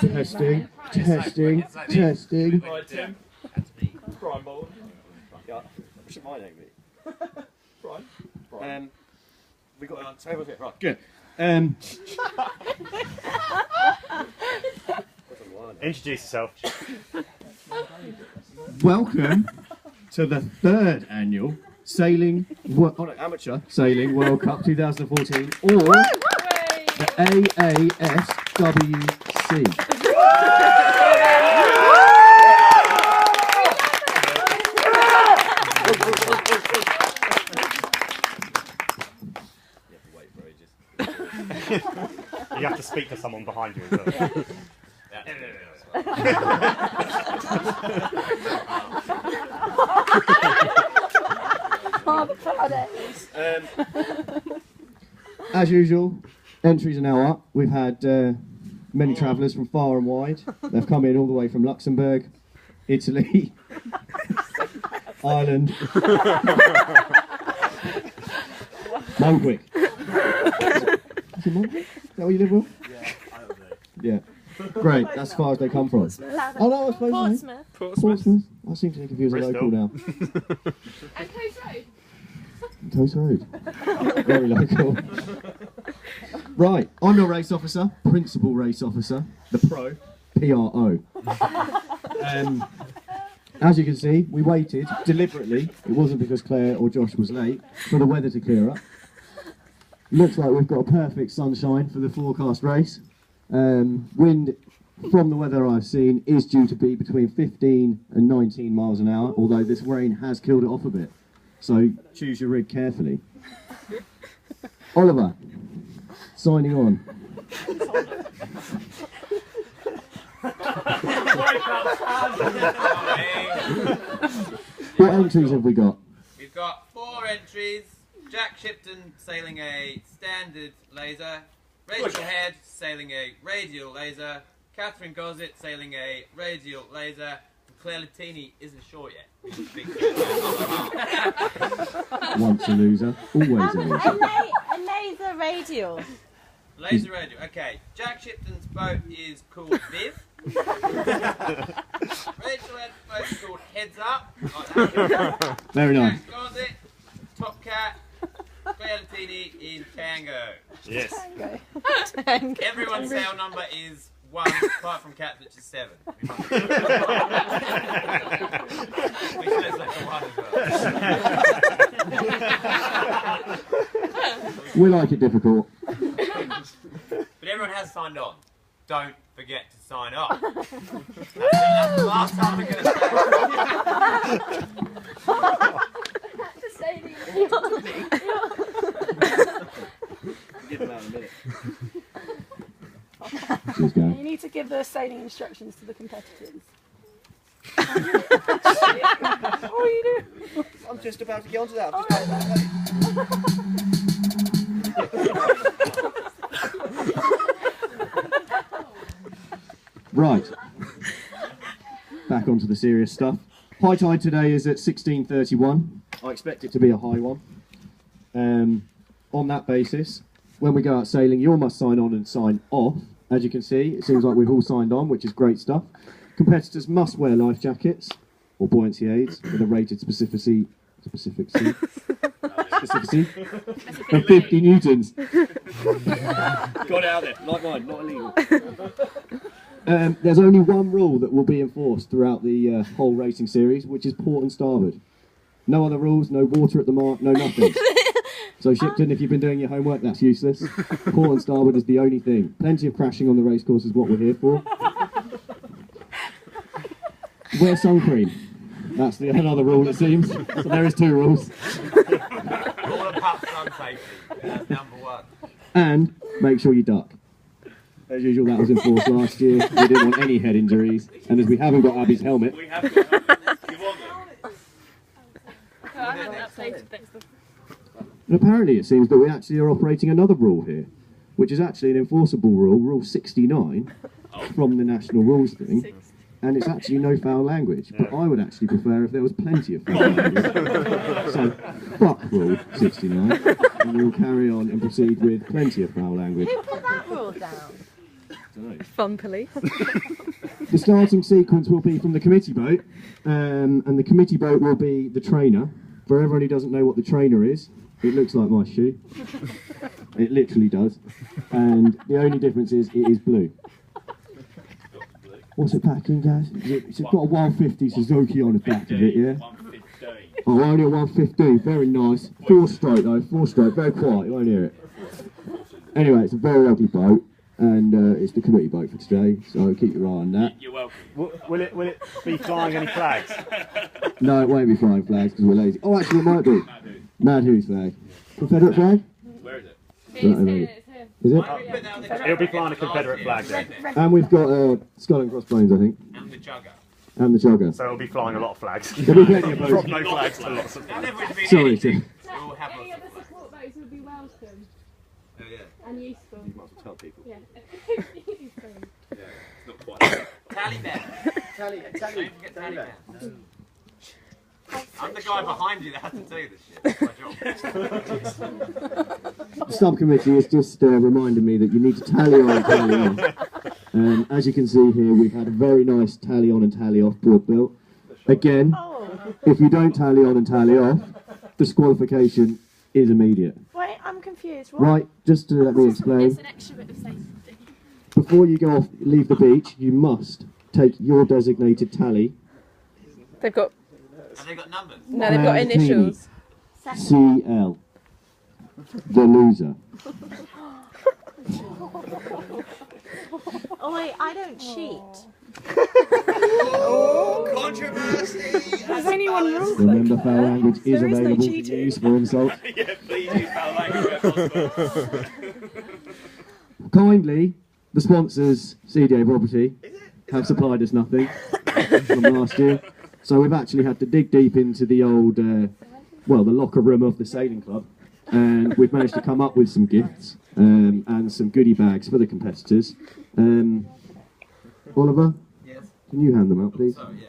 Testing, testing, testing. Right, Tim. Brian Bold. Yeah, what's my name be? Brian. We got on table here, right? Good. Introduce yourself. Welcome to the third annual Amateur Sailing World Cup 2014, or the AASWC. You have to speak to someone behind you as well. As usual, entries are now up. We've had many travellers from far and wide. They've come in all the way from Luxembourg, Italy, Ireland, Monkwick. Is it Monkwick? Is that where you live, Will? Yeah, I don't know. Yeah. Great, that's as far as they come from. Oh no, I suppose Portsmouth. I seem to think of you as a local now. And Coast Road. Coast Road. Very local. Right, I'm your race officer, principal race officer, the pro, PRO. As you can see, we waited deliberately, it wasn't because Claire or Josh was late, for the weather to clear up. Looks like we've got a perfect sunshine for the forecast race. Wind, from the weather I've seen, is due to be between 15 and 19 miles an hour, although this rain has killed it off a bit. So choose your rig carefully. Oliver, signing on. What entries have we got? We've got 4 entries. Jack Shipton sailing a standard laser. Rachel Head sailing a radial laser. Catherine Gossett sailing a radial laser. And Claire Latini isn't sure yet. Once a loser, always a loser. A laser radial. Laser radial. Okay. Jack Shipton's boat is called Viv. Rachel Head's boat is called Heads Up. Like that. Very nice. Jack Gossett, Top Cat. Claire Latini in Tango. Yes. Everyone's sail number is 1, apart from Cat, which is 7. We should have left 1 as well. We like it difficult. But everyone has signed on. Don't forget to sign off. That's the last time we're going to say. Give them out in a minute. You need to give the sailing instructions to the competitors. What are you doing? I'm just about to get onto that. Right. Back onto the serious stuff. High tide today is at 16:31. I expect it to be a high one. On that basis, when we go out sailing, you all must sign on and sign off. As you can see, it seems like we've all signed on, which is great stuff. Competitors must wear life jackets or buoyancy aids with a rated specificity of 50 newtons. Got it out there, like mine, not illegal. There's only one rule that will be enforced throughout the whole racing series, which is port and starboard. No other rules, no water at the mark, no nothing. So Shipton, if you've been doing your homework, that's useless. Port and starboard is the only thing. Plenty of crashing on the racecourse is what we're here for. Wear sun cream. That's another rule, it seems. So there is 2 rules. All about sun safety. That's number 1. And make sure you duck. As usual, that was enforced last year. We didn't want any head injuries. And as we haven't got Abby's helmet... We have got you want them? And apparently it seems that we actually are operating another rule here, which is actually an enforceable rule, Rule 69, from the National Rules thing, and it's actually no foul language, but I would actually prefer if there was plenty of foul language. So, fuck Rule 69, and we'll carry on and proceed with plenty of foul language. Who put that rule down? Fun police. The starting sequence will be from the committee boat, and the committee boat will be the trainer. For everyone who doesn't know what the trainer is, it looks like my shoe. It literally does. And the only difference is it is blue. What's it packing, guys? It's got a 150 Suzuki on the back of it, yeah? 115. Oh, only a 115, very nice. 4-stroke though, 4-stroke, very quiet, you won't hear it. Anyway, it's a very ugly boat, and it's the committee boat for today, so keep your eye on that. You're welcome. Will it be flying any flags? No, it won't be flying flags because we're lazy. Oh, actually, it might be. Mad Who's flag. Confederate flag? Where is it? Don't know. Is it? Why don't we put that on the It'll be flying a Confederate flag then. And we've got Skull and Crossbones, I think, And the jugger. and the Jogger. So it'll be flying a lot of flags. There'll be plenty of boats. Drop no flags to lots of There's flags. never been Sorry, anything. Tim. We'll have Any lots other of flags. support votes would be welcome Oh, yeah. and useful. Tell people. Yeah. It's not quite. Taliban. Don't forget Taliban. I'm the guy behind you that has to tell you this shit. It's my job. The subcommittee has just reminded me that you need to tally on and tally off. As you can see here, we've had a very nice tally on and tally off board built. Again, if you don't tally on and tally off, disqualification is immediate. Wait, I'm confused. What? Right, just to let me explain. It's an extra bit of safety. Before you go off, leave the beach, you must take your designated tally. They've got Have they got numbers? no, they've got And initials. CL. The loser. Oh wait, I don't cheat. Controversy! There's only one rule. Remember, foul language is There is no available to cheating. use for insult. Yeah, please use foul language where possible. Kindly, the sponsors, CDA Property, have supplied us nothing from last year. So we've actually had to dig deep into the old, the locker room of the sailing club. And we've managed to come up with some gifts and some goodie bags for the competitors. Oliver, Yes. can you hand them out, please? So, yeah.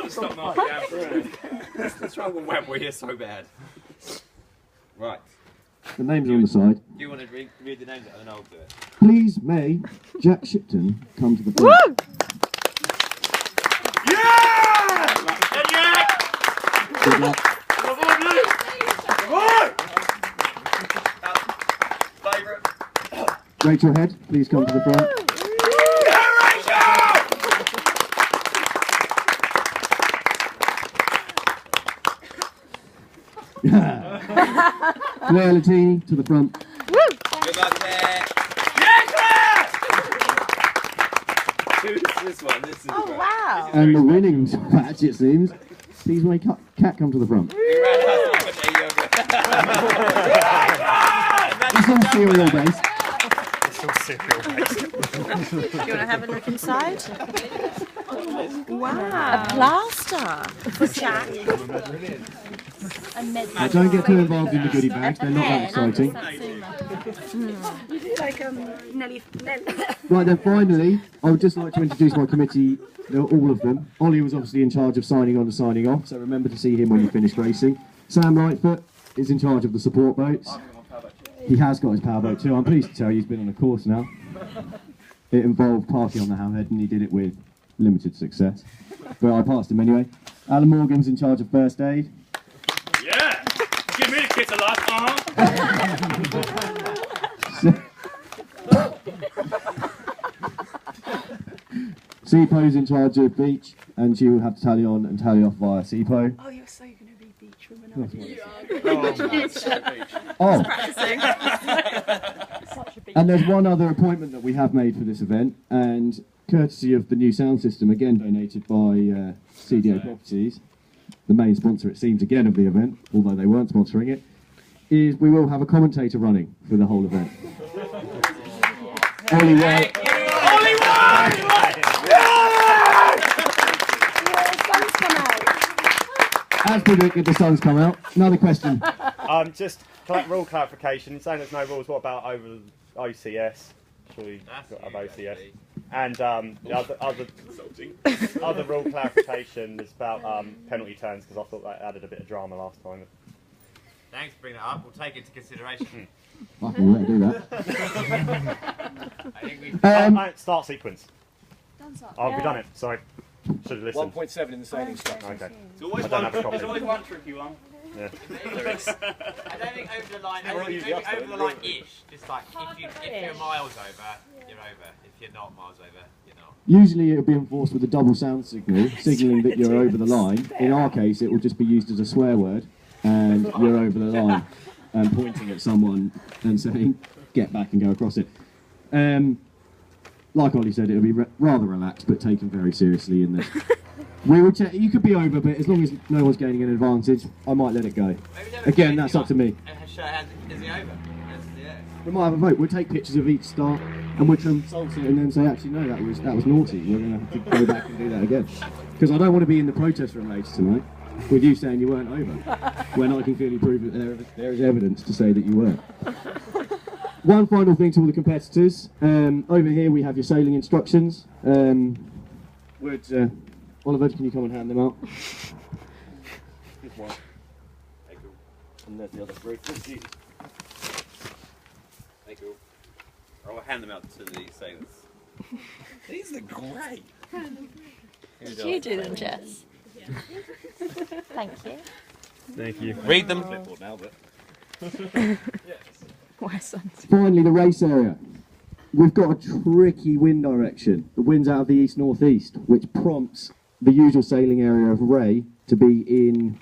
Stop marking down for it. What's wrong with Web? We're here so bad. Right. The names are on the side. Do you want to read the names out and I'll do it? Please may Jack Shipton come to the front. Good luck. Favourite? Rachel Head, please come to the front. Claire Latini to the front. Good luck there. Who's this one? This is Oh wow. And the winning patch, it seems. Please may Cat come to the front. Big round of applause for Dave. It's all cereal based. It's all cereal based. Do you want to have a look inside? Wow. A plaster for Jack. A med Now, don't get too involved in the goodie bags, they're not that exciting. You do like Nelly. Right then, finally, I would just like to introduce my committee, all of them. Ollie was obviously in charge of signing on and signing off, so remember to see him when you finish racing. Sam Lightfoot is in charge of the support boats. He has got his powerboat too. I'm pleased to tell you he's been on a course now. It involved parking on the hammerhead and he did it with limited success. But I passed him anyway. Alan Morgan's in charge of first aid. Yeah! Give me the kiss a lot, Sipo's in charge of beach and she will have to tally on and tally off via Sipo. Oh, you're so going to be beach woman, aren't you? Oh, and there's one other appointment that we have made for this event, and courtesy of the new sound system, again donated by CDA Properties, the main sponsor it seems again of the event, although they weren't sponsoring it, is we will have a commentator running for the whole event. Ollie White. As predicted, the sun's come out. Another question. Just rule clarification. Saying there's no rules. What about over OCS? Surely got to have OCS. And the other rule clarification is about penalty turns because I thought that added a bit of drama last time. Thanks for bringing that up. We'll take it into consideration. I can let her do that. I think we Start sequence. Oh, we've done it. Sorry. Should have listened. 1.7 in the sailing instructions. Okay. It's always I don't have a one. copy. There's always one tricky one. Yeah. I don't think over the line, We're over, usually up there, over the line ish. Just like if you're miles over, you're over. If you're not miles over, you're not. Usually it'll be enforced with a double sound signal, signalling that you're over the line. In our case, it will just be used as a swear word, and you're over the line, and pointing at someone and saying, get back and go across it. Like Ollie said, it'll be rather relaxed, but taken very seriously in this. We will check. You could be over, but as long as no one's gaining an advantage, I might let it go. Again, that's up to me. Show hands. Is he over? Yeah. We might have a vote. We'll take pictures of each start, and we'll consult it, and then say, actually, no, that was naughty. We're going to have to go back and do that again. Because I don't want to be in the protest room later tonight with you saying you weren't over, when I can clearly prove that there is evidence to say that you were. One final thing to all the competitors. Over here we have your sailing instructions. Oliver, can you come and hand them out? Here's one. Hey, cool. And there's the other three. Hey, cool. I'll hand them out to the sailors. These are great. Did you do them, Jess? Thank you. Thank you. Read them. Clipboard now, but. My son's. Finally, the race area. We've got a tricky wind direction. The wind's out of the east-northeast, which prompts the usual sailing area of Ray to be in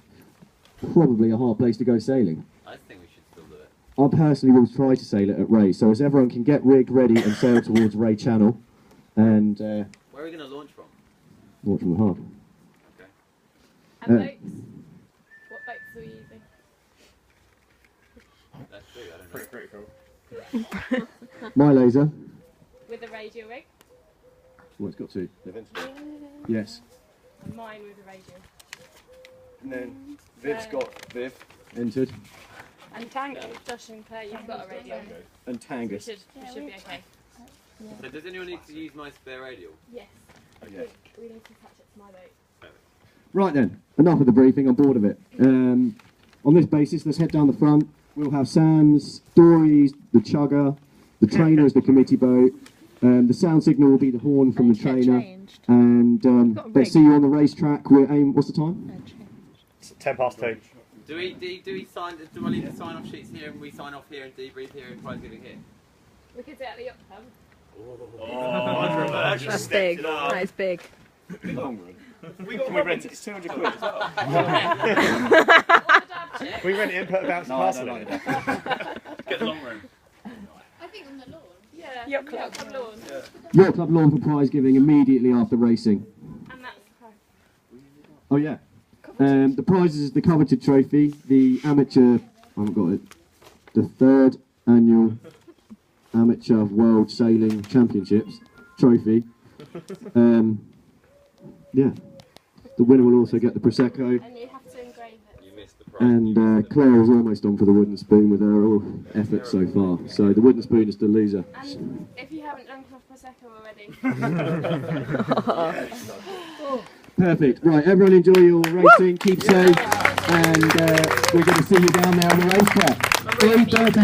probably a hard place to go sailing. I think we should still do it. I personally will try to sail it at Ray, so as everyone can get rigged, ready, and sail towards Ray Channel, and Where are we going to launch from? launch from the harbour. And Uh, boats? What boats are we using? That's true. I don't know. Pretty cool. My laser. With a radio rig? Well, it's got two. Eventually. Yes. And mine with a radio. And then Viv's got Viv. Entered. And Tango, Josh and Claire, you've got a radio. And We Tangus. should be okay. So does anyone need to use my spare radial? Yes. Okay. We need to attach it to my boat. Right then, enough of the briefing, I'm bored of it. On this basis, let's head down the front. We'll have Sam's, Dory's, the chugger, the trainer is the committee boat, the sound signal will be the horn from the trainer, and let's see you on the racetrack. What's the time? It's 2:10. Do we sign? Do I leave the sign off sheets here and we sign off here and debrief here and prize giving here? We could do it at the yacht club. That's big. That is big. Long run. Can we rent it? It's 200 quid as well. We rent it and put a bouncy castle in it. Get the long run. I think on the lawn. Yeah. Yacht club. lawn. Yacht Club lawn for prize giving immediately after racing. And that's Oh yeah. The prizes is the coveted trophy, the amateur, I haven't got it, the 3rd annual Amateur World Sailing Championships trophy. Yeah. The winner will also get the Prosecco, and you have to engrave it. You missed the prize. and Claire is almost on for the wooden spoon with her all efforts so far. So the wooden spoon is the loser. And if you haven't drunk enough Prosecco already. Perfect. Right, everyone enjoy your racing, keep safe, and we're going to see you down there on the racetrack. 3:30.